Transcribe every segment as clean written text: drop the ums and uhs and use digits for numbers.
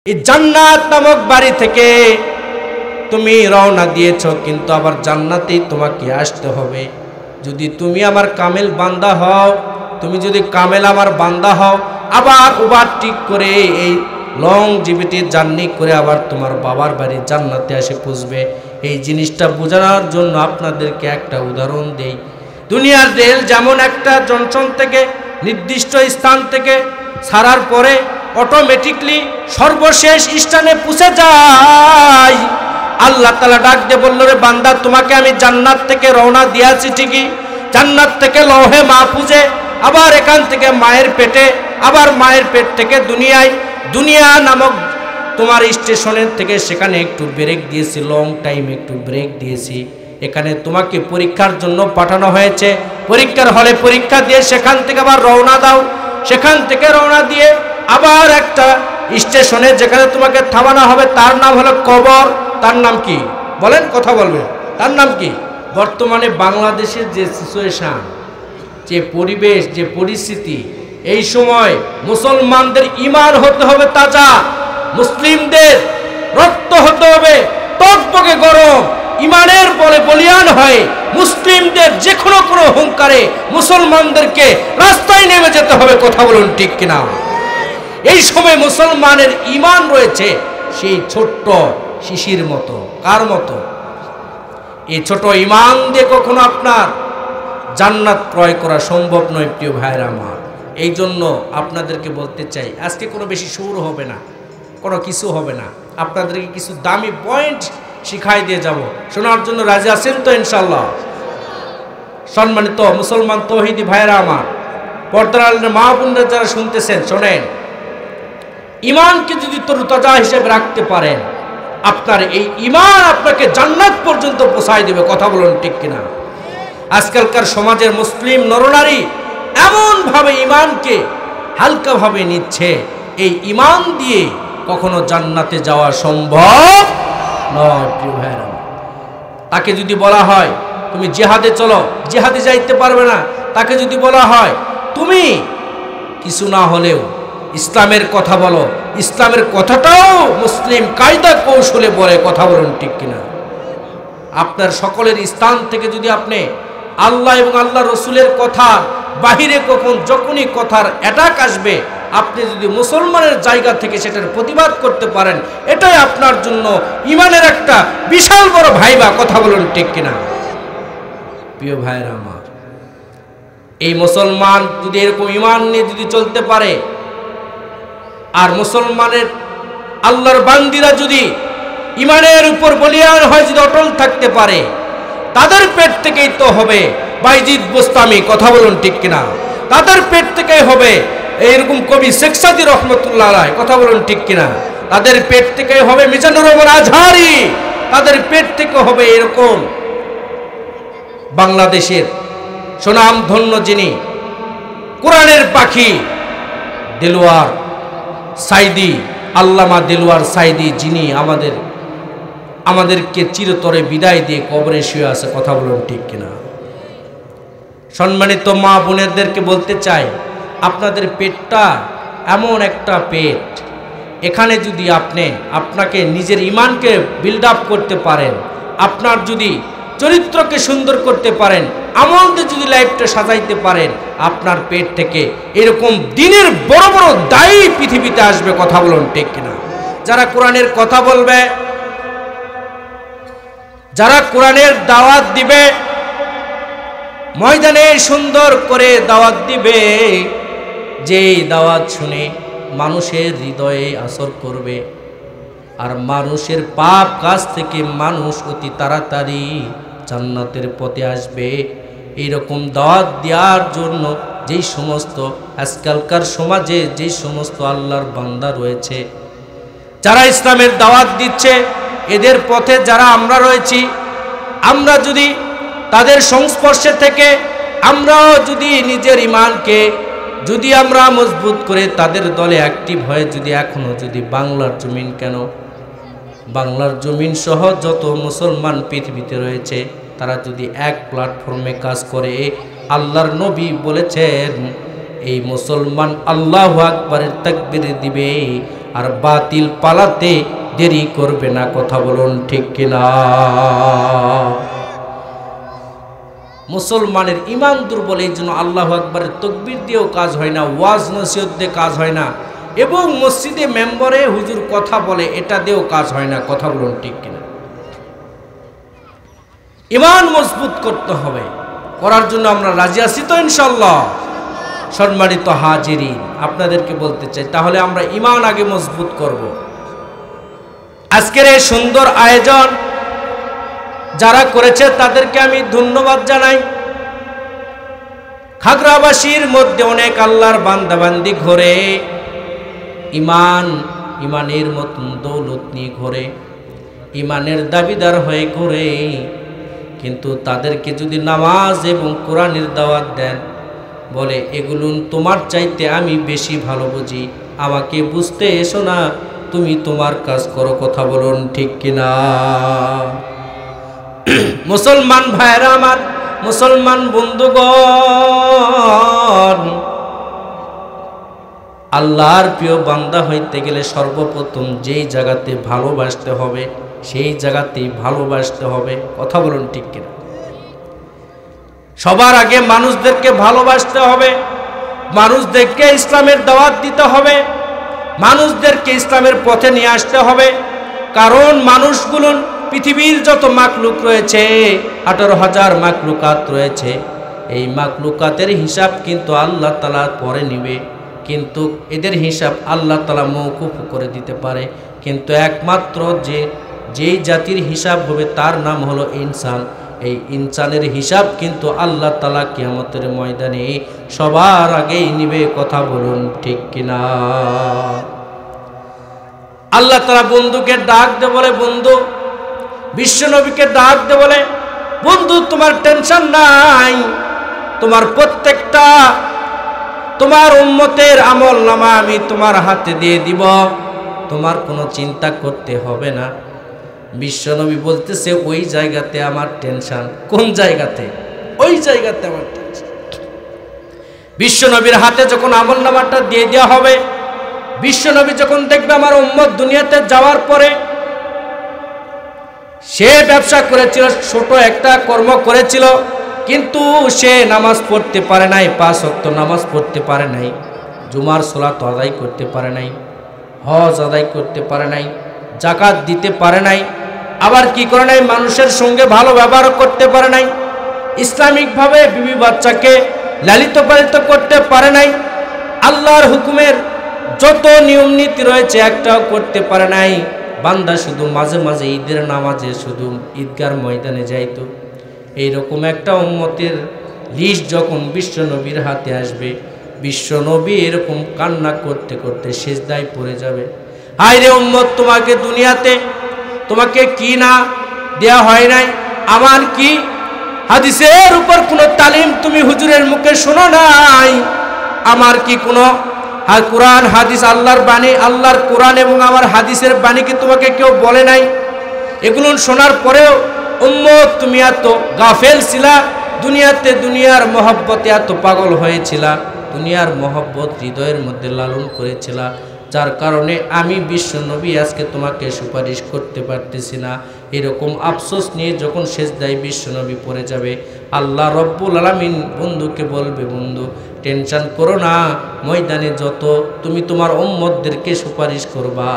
এই জান্নাত নামক বাড়ি থেকে তুমি রওনা দিয়েছো, কিন্তু আবার জান্নাতেই তোমাকে আসতে হবে। যদি তুমি আমার কামেল বান্দা হও, তুমি যদি কামেল আমার বান্দা হও, আবার ওভারটেক করে এই লং জিবিটি জার্নি করে আবার তোমার বাবার বাড়ি জান্নাতে এসে পৌঁছবে। এই জিনিসটা বোঝানোর জন্য আপনাদেরকে একটা উদাহরণ দেই। দুনিয়ার রেল যেমন একটা জংশন থেকে নির্দিষ্ট স্থান থেকে ছাড়ার পরে অটোমেটিকলি সর্বশেষ স্থানে পৌঁছে যায়। আল্লাহ তাআলা ডাক দিয়ে বলল, রে বান্দা, তোমাকে আমি জান্নাত থেকে রওনা দিয়েছি ঠিকই, জান্নাত থেকে লৌহে মাহফুজে, আবার এখান থেকে মায়ের পেটে, আবার মায়ের পেট থেকে দুনিয়ায়, দুনিয়া নামক তোমার স্টেশনের থেকে সেখানে একটু ব্রেক দিয়েছি, লং টাইম একটু ব্রেক দিয়েছি। এখানে তোমাকে পরীক্ষার জন্য পাঠানো হয়েছে। পরীক্ষার হলে পরীক্ষা দিয়ে সেখান থেকে আবার রওনা দাও। সেখান থেকে রওনা দিয়ে আবার একটা স্টেশনে যেখানে তোমাকে থামানো হবে, তার নাম হলো কবর। তার নাম কি বলেন? কথা বলবেন। তার নাম কি? বর্তমানে বাংলাদেশের যে সিচুয়েশন, যে পরিবেশ, যে পরিস্থিতি, এই সময় মুসলমানদের ঈমান হতে হবে তাজা, মুসলিমদের রক্ত হতে হবে টকবকে গরম, ঈমানের বলে বলিয়ান হয় মুসলিমদের যে কোনো হুঙ্কারে মুসলমানদেরকে রাস্তায় নেমে যেতে হবে। কথা বলুন ঠিক কিনা? এই সময় মুসলমানের ঈমান রয়েছে সেই ছোট্ট শিশির মতো। কার মতো? এই ছোট ঈমান দিয়ে কখনো আপনার জান্নাত ক্রয় করা সম্ভব নয় প্রিয় ভাইরা আমার। এই জন্য আপনাদেরকে বলতে চাই, আজকে কোনো বেশি সুর হবে না, কোনো কিছু হবে না, আপনাদেরকে কিছু দামি পয়েন্ট শিখাই দিয়ে যাব। শোনার জন্য রাজি আছেন তো ইনশাল্লাহ? সম্মানিত মুসলমান তৌহিদি ভাইরা আমার, পর্দার আড়ালের মা বোনরা যারা শুনতেছেন, শোনেন, ঈমানকে যদি তরুতাজা হিসেবে রাখতে পারেন, আপনার এই ঈমান আপনাকে জান্নাত পর্যন্ত পৌঁছায় দেবে। কথা বলুন ঠিক কিনা? আজকালকার সমাজের মুসলিম নরনারী এমনভাবে ঈমানকে হালকাভাবে নিচ্ছে, এই ঈমান দিয়ে কখনো জান্নাতে যাওয়া সম্ভব নয় প্রিয় ভাইরা। তাকে যদি বলা হয় তুমি জিহাদে চলো, জিহাদে যাইতে পারবে না। তাকে যদি বলা হয় তুমি কিছু না হলেও ইসলামের কথা বলো, ইসলামের কথাটাও মুসলিম কায়দা কৌশলে বলে। কথা বলুন ঠিক কিনা? আপনার সকলের স্থান থেকে যদি আপনি আল্লাহ এবং আল্লাহ রসুলের কথা বাহিরে যখনই কথার অ্যাটাক আসবে, আপনি যদি মুসলমানের জায়গা থেকে সেটার প্রতিবাদ করতে পারেন, এটাই আপনার জন্য ঈমানের একটা বিশাল বড় ভাইবা। কথা বলুন ঠিক কিনা? প্রিয় ভাইরা আমার, এই মুসলমান যদি এরকম ঈমান নিয়ে যদি চলতে পারে, আর মুসলমানের আল্লাহর বান্দিরা যদি ঈমানের উপর বলিয়ান হয়, যদি অটল থাকতে পারে, তাদের পেট থেকেই তো হবে বাইজিদ বোস্তামি। কথা বলুন ঠিক কিনা? তাদের পেট থেকেই হবে এইরকম কবি শেখ সাদী রহমতুল্লাহ আলাইহি। কথা বলুন ঠিক কিনা? তাদের পেট থেকেই হবে মিজানুর রহমান আজহারি। তাদের পেট থেকে হবে এরকম বাংলাদেশের সুনাম ধন্য যিনি কোরআনের পাখি দেলোয়ার সাইদি, আল্লামা দেলোয়ার সাইদি, যিনি আমাদেরকে চিরতরে বিদায় দিয়ে কবরে শুয়ে আছে। কথা বলুন ঠিক কিনা? সম্মানিত মা বোনেদেরকে বলতে চাই, আপনাদের পেটটা এমন একটা পেট, এখানে যদি আপনাকে নিজের ঈমানকে বিল্ড আপ করতে পারেন, আপনার যদি চরিত্রকে সুন্দর করতে পারেন, আমল দিয়ে যদি লাইফটা সাজাইতে পারেন, আপনার পেট থেকে এরকম দিনের বড় বড় দায়ী পৃথিবীতে আসবে। কথা বলুন ঠিক কিনা? যারা কোরআনের কথা বলবে, যারা কোরআনের দাওয়াত দিবে, ময়দানে সুন্দর করে দাওয়াত দিবে, যেই দাওয়াত শুনে মানুষের হৃদয়ে আসর করবে, আর মানুষের পাপ কাজ থেকে মানুষ অতি তাড়াতাড়ি জান্নাতের পথে আসবে, এইরকম দাওয়াত দেওয়ার জন্য যেই সমস্ত আজকালকার সমাজে যেই সমস্ত আল্লাহর বান্দা রয়েছে, যারা ইসলামের দাওয়াত দিচ্ছে, এদের পথে যারা আমরা রয়েছি, আমরা যদি তাদের সংস্পর্শে থেকে আমরাও যদি নিজের ঈমানকে যদি আমরা মজবুত করে তাদের দলে অ্যাক্টিভ হয়ে যদি এখনো যদি বাংলার জমিন কেন, বাংলার জমিন সহ যত মুসলমান পৃথিবীতে রয়েছে, তারা যদি এক প্ল্যাটফর্মে কাজ করে, আল্লাহর নবী বলেছেন এই মুসলমান আল্লাহু আকবারের তাকবীর দিবে আর বাতিল পালাতে দেরি করবে না। কথা বলুন ঠিক কিনা? মুসলমানের ইমান দুর্বল, এই জন্য আল্লাহু আকবারের তাকবীর দিয়েও কাজ হয় না, ওয়াজ নসিহত দিয়ে কাজ হয় না, এবং মসজিদে মেম্বরে হুজুর কথা বলে এটা দিয়েও কাজ হয় না। কথা বলুন ঠিক কিনা? ইমান মজবুত করতে হবে, করার জন্য আমরা রাজি আছি তো ইনশাআল্লাহ? সম্মানিত হাজিরিন, আপনাদেরকে বলতে চাই, তাহলে আমরা ইমান আগে মজবুত করব। আজকের এই সুন্দর আয়োজন যারা করেছে তাদেরকে আমি ধন্যবাদ জানাই। খাগড়াবাসীর মধ্যে অনেক আল্লাহর বান্দাবান্দি ঘোরে, ইমানের মতন দৌলত নিয়ে ঘোরে, ইমানের দাবিদার হয়ে ঘোরে, কিন্তু তাদেরকে যদি নামাজ এবং কোরআনের দাওয়াত দেন, বলে এগুলো তোমার চাইতে আমি বেশি ভালো বুঝি, আমাকে বুঝতে এসো না, তুমি তোমার কাজ করো। কথা বলুন ঠিক কিনা? মুসলমান ভাইরা আমার, মুসলমান বন্ধুগণ, আল্লাহর প্রিয় বান্দা হইতে গেলে সর্বপ্রথম যেই জায়গাতে ভালোবাসতে হবে সেই জায়গাতেই ভালোবাসতে হবে। কথা বলুন ঠিক কিনা? সবার আগে মানুষদেরকে ভালোবাসতে হবে, মানুষদেরকে ইসলামের দাওয়াত দিতে হবে, মানুষদেরকে ইসলামের পথে নিয়ে আসতে হবে। কারণ মানুষগুলো, পৃথিবীর যত মাকলুক রয়েছে, 18,000 মাকলুকাত রয়েছে, এই মাকলুকাতের হিসাব কিন্তু আল্লাহ তাআলা পরে নিবে, কিন্তু এদের হিসাব আল্লাহ তাআলা মওকুফ করে দিতে পারে। কিন্তু একমাত্র যেই জাতির হিসাব হবে তার নাম হলো ইনসান। এই ইনসানের হিসাব কিন্তু আল্লাহ তাআলা কিয়ামতের ময়দানে সবার আগেই নিবে। কথা বলুন ঠিক কিনা? আল্লাহ তাআলা বন্ধুকে ডাক দে বলে, বন্ধু, বিশ্বনবীকে ডাক দে বলে, বন্ধু তোমার টেনশন নাই, তোমার প্রত্যেকটা তোমার উম্মতের আমলনামা আমি তোমার হাতে দিয়ে দিব, তোমার কোনো চিন্তা করতে হবে না। বিশ্বনবী বলতেছে ওই জায়গাতে আমার টেনশন। কোন জায়গাতে? ওই জায়গাতে আমার টেনশন। বিশ্বনবীর হাতে যখন আমলনামাটা দিয়ে দেওয়া হবে, বিশ্বনবী যখন দেখবে আমার উম্মত দুনিয়াতে যাওয়ার পরে সে ব্যবসা করেছিল, ছোট একটা কর্ম করেছিল, কিন্তু সে নামাজ পড়তে পারে নাই, 5 ওয়াক্ত নামাজ পড়তে পারে নাই, জুমার সালাত আদায় করতে পারে নাই, হজ আদায় করতে পারে নাই, যাকাত দিতে পারে নাই, আবার কি করে নাই, মানুষের সঙ্গে ভালো ব্যবহার করতে পারে নাই, ইসলামিকভাবে বিবি বাচ্চাকে লালিত পালিত করতে পারে নাই, আল্লাহর হুকুমের যত নিয়ম নীতি রয়েছে একটাও করতে পারে নাই। বান্দা শুধু মাঝে মাঝে ঈদের নামাজে শুধু ঈদগার ময়দানে যাইতো। এইরকম একটা উম্মতের লিস্ট যখন বিশ্বনবীর হাতে আসবে, বিশ্বনবী এরকম কান্না করতে করতে সিজদায় পড়ে যাবে, হায় রে উম্মত, তোমাকে দুনিয়াতে তোমাকে কি না দেয়া হয় নাই? আমার কি হাদিসের উপর কোনো তালিম তুমি হুজুরের মুখে শোনো নাই? আমার কি কোনো কোরআন হাদিস, আল্লাহর বাণী, আল্লাহর কোরআন এবং আমার হাদিসের বাণী কি তোমাকে কেউ বলে নাই? এগুলো শোনার পরেও উম্মত তুমি এত গাফেল ছিলা, দুনিয়াতে দুনিয়ার মহব্বতে এত পাগল হয়েছিলা, দুনিয়ার মহব্বত হৃদয়ের মধ্যে লালন করেছিলা, যার কারণে আমি বিশ্বনবী আজকে তোমাকে সুপারিশ করতে পারতেছি না। এরকম আফসোস নিয়ে যখন সিজদায় বিশ্বনবী পড়ে যাবে, আল্লাহ রব্বুল আলামিন বন্ধুকে বলবে, বন্ধু টেনশন করো না, ময়দানে যত তুমি তোমার উম্মতদেরকে সুপারিশ করবা,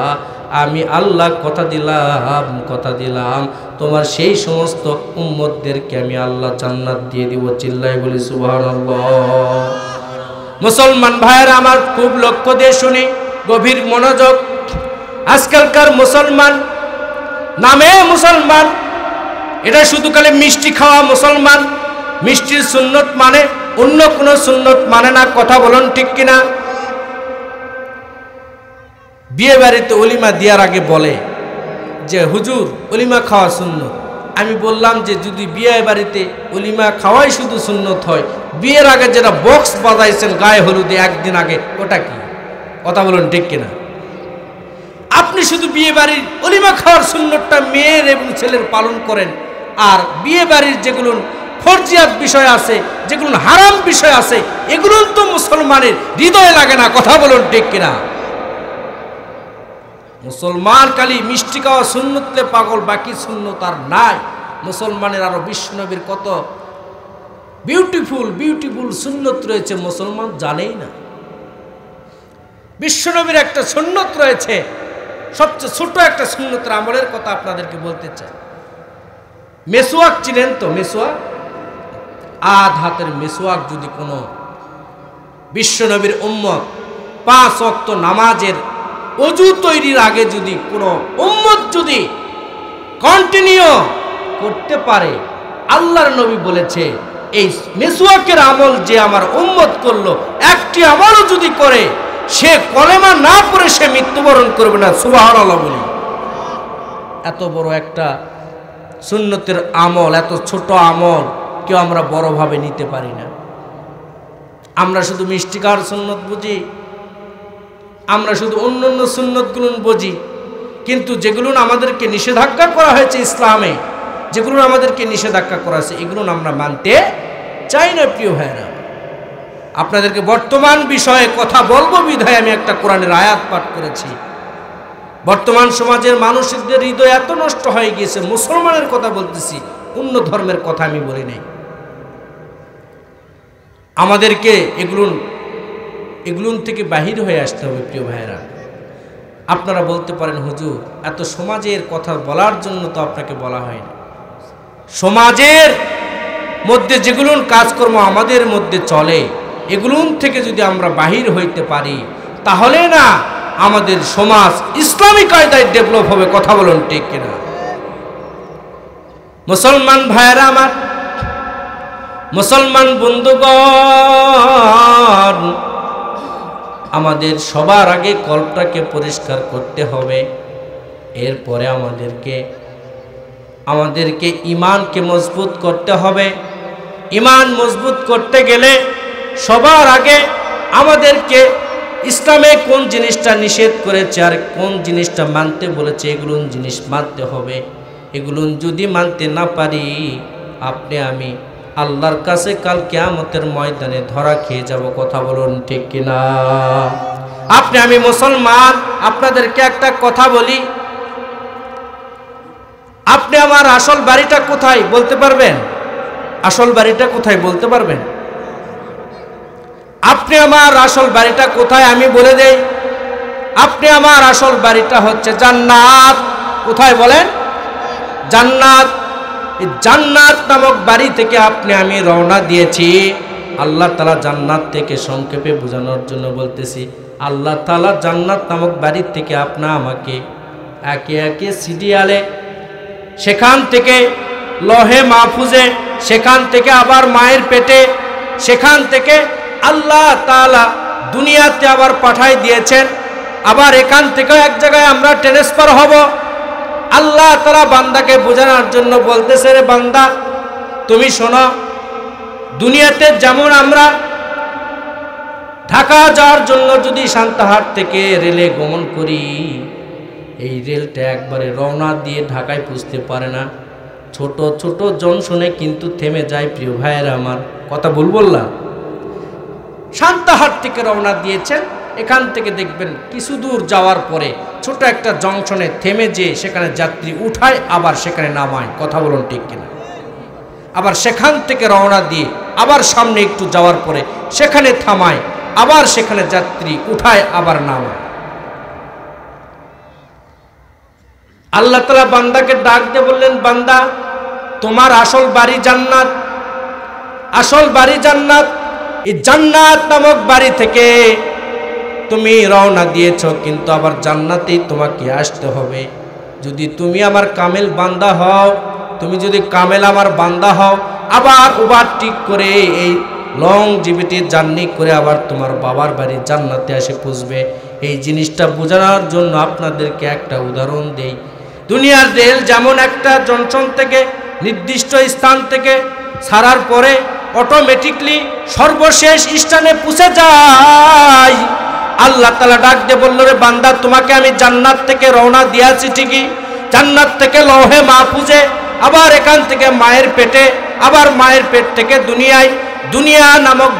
আমি আল্লাহ কথা দিলাম তোমার সেই সমস্ত উম্মতদেরকে আমি আল্লাহ জান্নাত দিয়ে দিব। চিল্লায় বলি সুবহানাল্লাহ। মুসলমান ভাইয়েরা আমার, খুব লক্ষ্য দিয়ে শুনি, গভীর মনোযোগ। আজকালকার মুসলমান নামে মুসলমান, এটা শুধু খালি মিষ্টি খাওয়া মুসলমান, মিষ্টির সুন্নত মানে, অন্য কোনো সুন্নত মানে না। কথা বলুন ঠিক কিনা? বিয়ে বাড়িতে অলিমা দেওয়ার আগে বলে যে হুজুর অলিমা খাওয়া সুন্নত। আমি বললাম যে যদি বিয়ে বাড়িতে অলিমা খাওয়াই শুধু সুন্নত হয়, বিয়ের আগে যেটা বক্স বাজাইছেন গায়ে হলুদে একদিন আগে, ওটা কি? কথা বলুন ঠিক কিনা? আপনি শুধু বিয়ে বাড়ির অলিমা খাওয়ার সুন্নতটা মেয়ের এবং ছেলের পালন করেন, আর বিয়ে বাড়ির যেগুলো ফরজিয়াত বিষয় আছে, যেগুলো হারাম বিষয় আছে, এগুলো তো মুসলমানের হৃদয়ে লাগে না। কথা বলুন ঠিক কিনা? মুসলমান খালি মিষ্টি খাওয়া সুন্নতে পাগল, বাকি সুন্নত আর নাই। মুসলমানের আরো বিশ্বনবীর কত বিউটিফুল বিউটিফুল সুন্নত রয়েছে মুসলমান জানেই না। বিশ্বনবীর একটা সুন্নত রয়েছে, সবচেয়ে ছোট একটা সুন্নতের আমলের কথা আপনাদেরকে বলতে চাই। মেসওয়াক চিনেন তো? মেসওয়াক, আধ হাতের মেসওয়াক যদি কোনো বিশ্বনবীর উম্মত 5 ওয়াক্ত নামাজের ওযু তৈরির আগে যদি কোনো উম্মত যদি কন্টিনিউ করতে পারে, আল্লাহর নবী বলেছে এই মেসওয়াকের আমল যে আমার উম্মত করলো, একটি আমলও যদি করে সে কলেমা না পড়ে সে মৃত্যুবরণ করবে না। সুবহানাল্লাহ বলি। এত বড় একটা সুন্নতের আমল, এত ছোট আমল কেউ আমরা বড়ভাবে নিতে পারি না। আমরা শুধু মিষ্টি খাওয়ার সুন্নত বুঝি, আমরা শুধু অন্য অন্য সুন্নতগুলো বুঝি, কিন্তু যেগুলো আমাদেরকে নিষেধাজ্ঞা করা হয়েছে ইসলামে, যেগুলো আমাদেরকে নিষেধাজ্ঞা করা হয়েছে, এগুলো আমরা মানতে চাই না। প্রিয় ভাইরা, আপনাদেরকে বর্তমান বিষয়ে কথা বলবো বিধায় আমি একটা কোরআনের আয়াত পাঠ করেছি। বর্তমান সমাজের মানুষদের হৃদয় এত নষ্ট হয়ে গিয়েছে, মুসলমানের কথা বলতেছি, অন্য ধর্মের কথা আমি বলি নাই। আমাদেরকে এগুলো থেকে বাহির হয়ে আসতে হবে। প্রিয় ভাইরা, আপনারা বলতে পারেন হুজুর এত সমাজের কথা বলার জন্য তো আপনাকে বলা হয়নি। সমাজের মধ্যে যেগুলো কাজকর্ম আমাদের মধ্যে চলে, এগুলো থেকে যদি আমরা বাহির হইতে পারি, তাহলে না আমাদের সমাজ ইসলামী কায়দায় ডেভেলপ হবে। কথা বলুন ঠিক কিনা? মুসলমান ভাইরা আমার, মুসলমান বন্ধুগণ, আমাদের সবার আগে কল্পটাকে পরিষ্কার করতে হবে। এরপরে আমাদেরকে ইমানকে মজবুত করতে হবে। ইমান মজবুত করতে গেলে সবার আগে আমাদেরকে ইসলামে কোন জিনিসটা নিষেধ করেছে আর কোন জিনিসটা মানতে বলেছে, এগুলো জিনিস মানতে হবে। এগুলো যদি মানতে না পারি, আপনি আমি আল্লাহর কাছে কাল কিয়ামতের ময়দানে ধরা খেয়ে যাব। কথা বলুন ঠিক কিনা? আপনি আমি মুসলমান, আপনাদেরকে একটা কথা বলি, আপনি আমার আসল বাড়িটা কোথায় বলতে পারবেন? আসল বাড়িটা কোথায় বলতে পারবেন? আপনি আমার আসল বাড়িটা কোথায় আমি বলে দেই। আপনি আমার আসল বাড়িটা হচ্ছে জান্নাত। কোথায় বলেন? জান্নাত। এই জান্নাত নামক বাড়ি থেকে আপনি আমি রওনা দিয়েছি। আল্লাহ তাআলা জান্নাত থেকে সংক্ষেপে বোঝানোর জন্য বলতেছি, আল্লাহ তাআলা জান্নাত নামক বাড়ি থেকে আপনা আমাকে একে একে সিরিয়ালে, সেখান থেকে লহে মাহফুজে, সেখান থেকে আবার মায়ের পেটে, সেখান থেকে আল্লাহ তাআলা দুনিয়াতে আবার পাঠাই দিয়েছেন। আবার এখান থেকে এক জায়গায় আমরা ট্রান্সফার হব। আল্লাহ তাআলা বান্দাকে বোঝানোর জন্য বলতেছে, রে বান্দা তুমি শোনো, দুনিয়াতে যেমন আমরা ঢাকা যাওয়ার জন্য যদি সান্তাহার থেকে রেলে গমন করি, এই রেলটা একবারে রওনা দিয়ে ঢাকায় পৌঁছতে পারে না, ছোট ছোট জংশনে কিন্তু থেমে যায়। প্রিয় ভাইয়েরা আমার, কথা বলবল্লা, সান্তাহার থেকে রওনা দিয়েছেন, এখান থেকে দেখবেন কিছু দূর যাওয়ার পরে ছোট একটা জংশনে থেমে যে সেখানে যাত্রী উঠায়, আবার সেখানে নামায়। কথা বলুন ঠিক কিনা? আবার সেখান থেকে রওনা দিয়ে আবার সামনে একটু যাওয়ার পরে সেখানে থামায়, আবার সেখানে যাত্রী উঠায়, আবার নামায়। আল্লাহ তাআলা বান্দাকে ডাক দিয়ে বললেন, বান্দা তোমার আসল বাড়ি জান্নাত, আসল বাড়ি জান্নাত। এই জান্নাত নামক বাড়ি থেকে তুমি রওনা দিয়েছো, কিন্তু আবার জান্নাতেই তোমাকে আসতে হবে। যদি তুমি আমার কামেল বান্দা হও, তুমি যদি কামেল আমার বান্দা হও, আবার ওভারটেক করে এই লং জিবিটি জার্নি করে আবার তোমার বাবার বাড়ি জান্নাতে এসে পৌঁছবে। এই জিনিসটা বোঝানোর জন্য আপনাদেরকে একটা উদাহরণ দেই। দুনিয়ার রেল যেমন একটা জংশন থেকে নির্দিষ্ট স্থান থেকে ছাড়ার পরে অটোমেটিকলি সর্বশেষ স্থানে পৌঁছে যায়। আল্লাহ তাআলা ডাক দিয়ে বলল, রে বান্দা তোমাকে আমি জান্নাত থেকে রওনা দিয়েছি ঠিকই, জান্নাত থেকে লৌহে মাহফুজে, আবার এখান থেকে মায়ের পেটে, আবার মায়ের পেট থেকে দুনিয়ায়, দুনিয়া নামক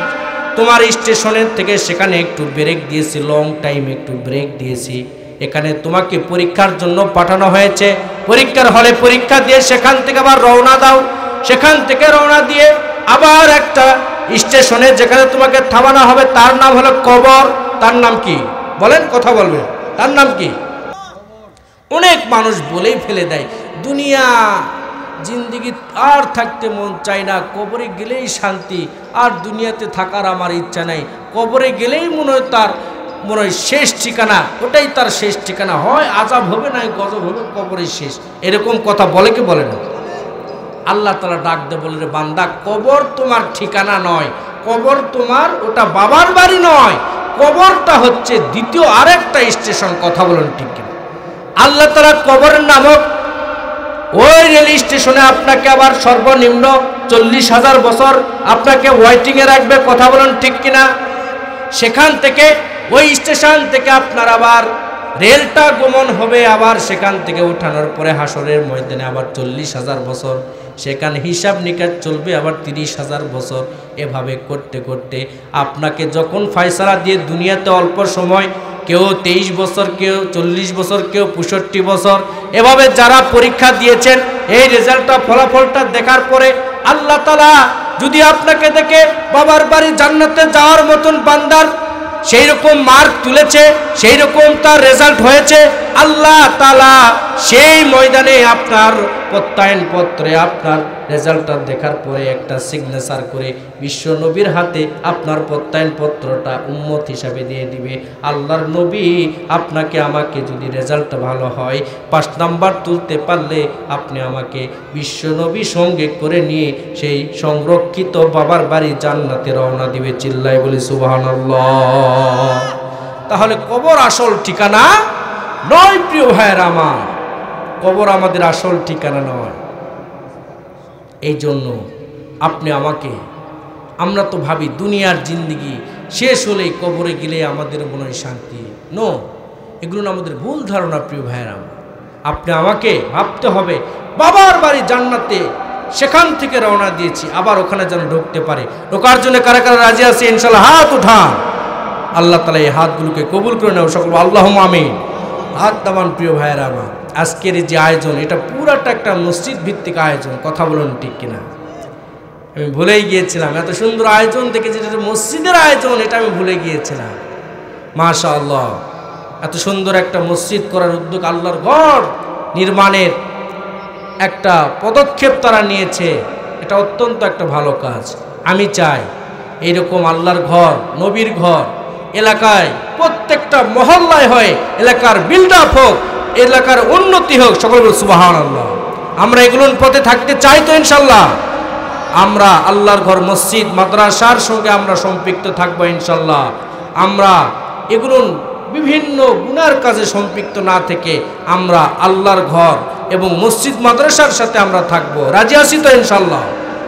তোমার স্টেশনের থেকে সেখানে একটু ব্রেক দিয়েছি, লং টাইম একটু ব্রেক দিয়েছি। এখানে তোমাকে পরীক্ষার জন্য পাঠানো হয়েছে। পরীক্ষার হলে পরীক্ষা দিয়ে সেখান থেকে আবার রওনা দাও। সেখান থেকে রওনা দিয়ে আবার একটা স্টেশনে যেখানে তোমাকে থামানো হবে তার নাম হলো কবর। তার নাম কি বলেন, কথা বলবেন, তার নাম কি? অনেক মানুষ বলেই ফেলে দেয় দুনিয়া জিন্দিগি আর থাকতে মন চায় না, কবরে গেলেই শান্তি, আর দুনিয়াতে থাকার আমার ইচ্ছা নাই। কবরে গেলেই মনে হয় শেষ ঠিকানা, ওটাই তার শেষ ঠিকানা, হয় আযাব হবে না গজব হবে, কবরে শেষ। এরকম কথা বলে কি বলে না? আল্লাহ তাআলা ডাক দিয়ে বলে, রে বান্দা, কবর তোমার ঠিকানা নয়, কবর তোমার ওটা বাবার বাড়ি নয়, কবরটা হচ্ছে দ্বিতীয় আরেকটা স্টেশন। কথা বলেন ঠিক কিনা? আল্লাহ তাআলা কবরের নামক ওই রেল স্টেশনে আপনাকে আবার সর্বনিম্ন 40,000 বছর আপনাকে ওয়েটিংয়ে রাখবে। কথা বলেন ঠিক কিনা? সেখান থেকে ওই স্টেশন থেকে আপনার আবার রেলটা গমন হবে, আবার সেখান থেকে উঠানোর পরে হাসরের ময়দানে আবার 40,000 বছর, সেখানে হিসাব নিকাশ চলবে আবার 30,000 বছর। এভাবে করতে করতে আপনাকে যখন ফয়সালা দিয়ে দুনিয়াতে অল্প সময়, কেউ 23 বছর, কেউ 40 বছর, কেউ 65 বছর, এভাবে যারা পরীক্ষা দিয়েছেন, এই রেজাল্টটা ফলাফলটা দেখার পরে আল্লাহ তাআলা যদি আপনাকে দেখে বাবার বাড়ি জান্নাতে যাওয়ার মতন বান্দার সেই রকম মার্ক তুলেছে, সেই রকম তার রেজাল্ট হয়েছে, আল্লাহ তাআলা সেই ময়দানে আপনার প্রত্যয়ন পত্রে আপনার রেজাল্টটা দেখার পরে একটা সিগনেচার করে বিশ্ব নবীর হাতে আপনার প্রত্যয়ন পত্রটা উম্মত হিসাবে দিয়ে দিবে। আল্লাহর নবী আপনাকে আমাকে যদি রেজাল্টটা ভালো হয়, 5 নাম্বার তুলতে পারলে আপনি আমাকে বিশ্ব নবী সঙ্গে করে নিয়ে সেই সংরক্ষিত বাবার বাড়ি জান্নাতে রওনা দিবে। চিল্লায় বলি সুবহানাল্লাহ। তাহলে কবর আসল ঠিকানা নয় প্রিয় ভাইয়েরা আমার, কবর আমাদের আসল ঠিকানা নয়। এই জন্য আপনি আমাকে, আমরা তো ভাবি দুনিয়ার জিন্দিগি শেষ হলেই কবরে গেলে আমাদের মনে হয় শান্তি। নো, এগুলো আমাদের ভুল ধারণা প্রিয় ভাইয়েরা। আপনি আমাকে ভাবতে হবে বাবার বাড়ি জান্নাতে, সেখান থেকে রওনা দিয়েছি, আবার ওখানে যেন ঢুকতে পারে। ঢোকার জন্য কারা কারা রাজি আছে ইনশাআল্লাহ হাত উঠান। আল্লাহ তাআলা এই হাতগুলোকে কবুল করে নেও সকল, আল্লাহুম্মা আমিন। হাত দামান প্রিয় ভাইয়েরা আমার। আজকের যে আয়োজন, এটা পুরাটা একটা মসজিদ ভিত্তিক আয়োজন। কথা বলুন ঠিক কিনা? আমি ভুলেই গিয়েছিলাম, এত সুন্দর আয়োজন দেখে যেটা মসজিদের আয়োজন, এটা আমি ভুলে গিয়েছিলাম। মাশাআল্লাহ, এত সুন্দর একটা মসজিদ করার উদ্যোগ, আল্লাহর ঘর নির্মাণের একটা পদক্ষেপ তারা নিয়েছে, এটা অত্যন্ত একটা ভালো কাজ। আমি চাই এইরকম আল্লাহর ঘর, নবীর ঘর এলাকায় প্রত্যেকটা মহল্লায় হয়, এলাকার বিল্ড আপ হোক, এলাকার উন্নতি হোক। সকল বল সুবহানাল্লাহ। আমরা এগুলোর পথে থাকতে চাই তো ইনশাল্লাহ। আমরা আল্লাহর ঘর, মসজিদ, মাদ্রাসার সঙ্গে আমরা সম্পৃক্ত থাকবো ইনশাল্লাহ। আমরা এগুলো বিভিন্ন গুনার কাজে সম্পৃক্ত না থেকে আমরা আল্লাহর ঘর এবং মসজিদ মাদ্রাসার সাথে আমরা থাকবো। রাজি আছি তো ইনশাল্লাহ?